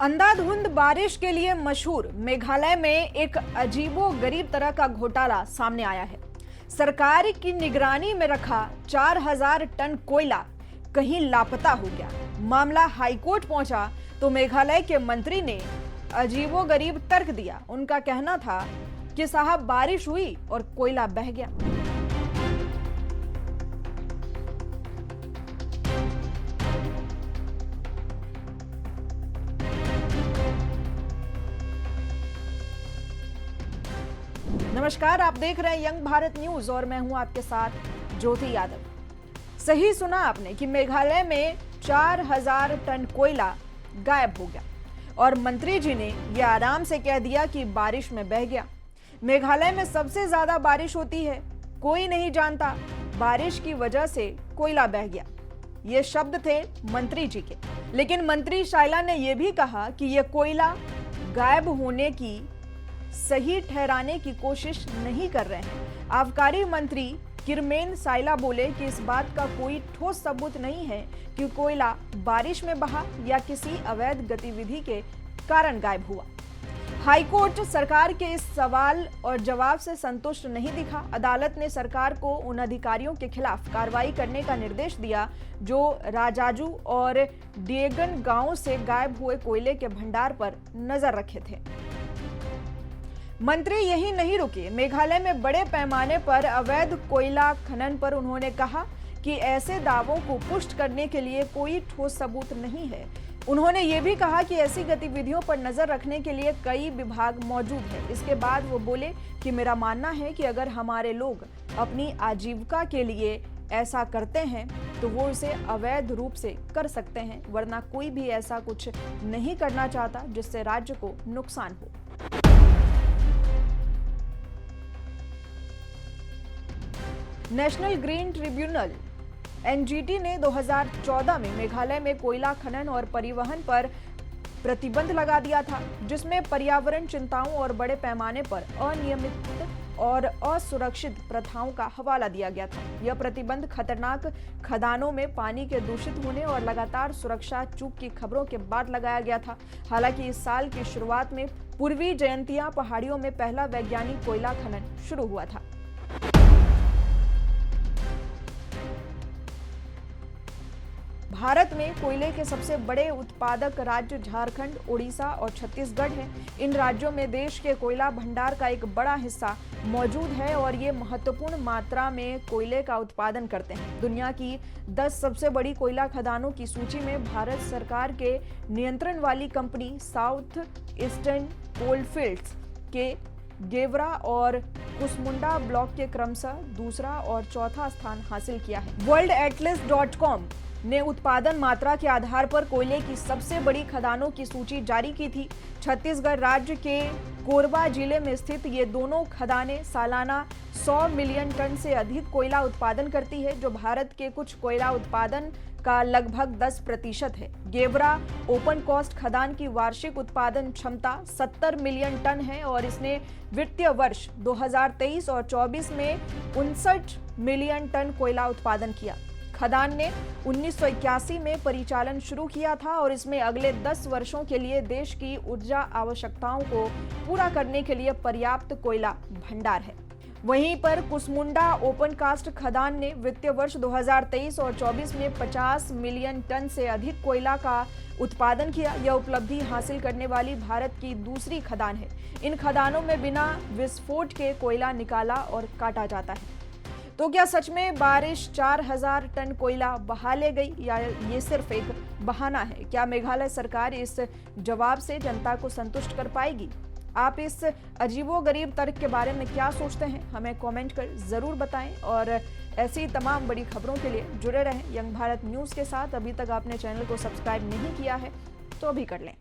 अंधाधुंध बारिश के लिए मशहूर मेघालय में एक अजीबोगरीब तरह का घोटाला सामने आया है। सरकार की निगरानी में रखा 4000 टन कोयला कहीं लापता हो गया। मामला हाईकोर्ट पहुंचा तो मेघालय के मंत्री ने अजीबोगरीब तर्क दिया। उनका कहना था कि साहब बारिश हुई और कोयला बह गया। नमस्कार, आप देख रहे हैं यंग भारत न्यूज और मैं हूं आपके साथ ज्योति यादव। सही सुना आपने कि मेघालय में 4000 टन कोयला गायब हो गया और मंत्री जी ने यह आराम से कह दिया कि बारिश में बह गया। मेघालय में सबसे ज्यादा बारिश होती है, कोई नहीं जानता बारिश की वजह से कोयला बह गया। ये शब्द थे मंत्री जी के। लेकिन मंत्री शाइला ने यह भी कहा कि यह कोयला गायब होने की सही ठहराने की कोशिश नहीं कर रहे हैं। आबकारी मंत्री किरमेन साइला बोले कि इस बात का कोई ठोस सबूत नहीं है कि कोयला बारिश में बहा या किसी अवैध गतिविधि के कारण गायब हुआ। हाईकोर्ट सरकार के इस सवाल और जवाब से संतुष्ट नहीं दिखा। अदालत ने सरकार को उन अधिकारियों के खिलाफ कार्रवाई करने का निर्देश दिया जो राजाजू और डिएगन गांवों से गायब हुए कोयले के भंडार पर नजर रखे थे। मंत्री यही नहीं रुके। मेघालय में बड़े पैमाने पर अवैध कोयला खनन पर उन्होंने कहा कि ऐसे दावों को पुष्ट करने के लिए कोई ठोस सबूत नहीं है। उन्होंने ये भी कहा कि ऐसी गतिविधियों पर नजर रखने के लिए कई विभाग मौजूद हैं। इसके बाद वो बोले कि मेरा मानना है कि अगर हमारे लोग अपनी आजीविका के लिए ऐसा करते हैं तो वो इसे अवैध रूप से कर सकते हैं, वरना कोई भी ऐसा कुछ नहीं करना चाहता जिससे राज्य को नुकसान हो। नेशनल ग्रीन ट्रिब्यूनल एनजीटी ने 2014 में मेघालय में कोयला खनन और परिवहन पर प्रतिबंध लगा दिया था, जिसमें पर्यावरण चिंताओं और बड़े पैमाने पर अनियमित और असुरक्षित प्रथाओं का हवाला दिया गया था। यह प्रतिबंध खतरनाक खदानों में पानी के दूषित होने और लगातार सुरक्षा चूक की खबरों के बाद लगाया गया था। हालांकि इस साल की शुरुआत में पूर्वी जयंतिया पहाड़ियों में पहला वैज्ञानिक कोयला खनन शुरू हुआ था। भारत में कोयले के सबसे बड़े उत्पादक राज्य झारखंड, उड़ीसा और छत्तीसगढ़ हैं। इन राज्यों में देश के कोयला भंडार का एक बड़ा हिस्सा मौजूद है और ये महत्वपूर्ण मात्रा में कोयले का उत्पादन करते हैं। दुनिया की 10 सबसे बड़ी कोयला खदानों की सूची में भारत सरकार के नियंत्रण वाली कंपनी साउथ ईस्टर्न कोलफील्ड्स के गेवरा और कुसमुंडा ब्लॉक के क्रमशः दूसरा और चौथा स्थान हासिल किया है। worldatlas.com ने उत्पादन मात्रा के आधार पर कोयले की सबसे बड़ी खदानों की सूची जारी की थी। छत्तीसगढ़ राज्य के कोरबा जिले में स्थित ये दोनों खदानें सालाना 100 मिलियन टन से अधिक कोयला उत्पादन करती है, जो भारत के कुछ कोयला उत्पादन का लगभग 10% है। गेवरा ओपन कास्ट खदान की वार्षिक उत्पादन क्षमता 70 मिलियन टन है और इसने वित्तीय वर्ष 2023 और 24 में 59 मिलियन टन कोयला उत्पादन किया। खदान ने 1981 में परिचालन शुरू किया था और इसमें अगले 10 वर्षों के लिए देश की ऊर्जा आवश्यकताओं को पूरा करने के लिए पर्याप्त कोयला भंडार है। वहीं पर कुसमुंडा ओपन कास्ट खदान ने वित्तीय वर्ष 2023 और 24 में 50 मिलियन टन से अधिक कोयला का उत्पादन किया। यह उपलब्धि हासिल करने वाली भारत की दूसरी खदान है। इन खदानों में बिना विस्फोट के कोयला निकाला और काटा जाता है। तो क्या सच में बारिश 4000 टन कोयला बहा ले गई या ये सिर्फ एक बहाना है? क्या मेघालय सरकार इस जवाब से जनता को संतुष्ट कर पाएगी? आप इस अजीबोगरीब तर्क के बारे में क्या सोचते हैं? हमें कमेंट कर जरूर बताएं और ऐसी तमाम बड़ी खबरों के लिए जुड़े रहें यंग भारत न्यूज के साथ। अभी तक आपने चैनल को सब्सक्राइब नहीं किया है तो अभी कर लें।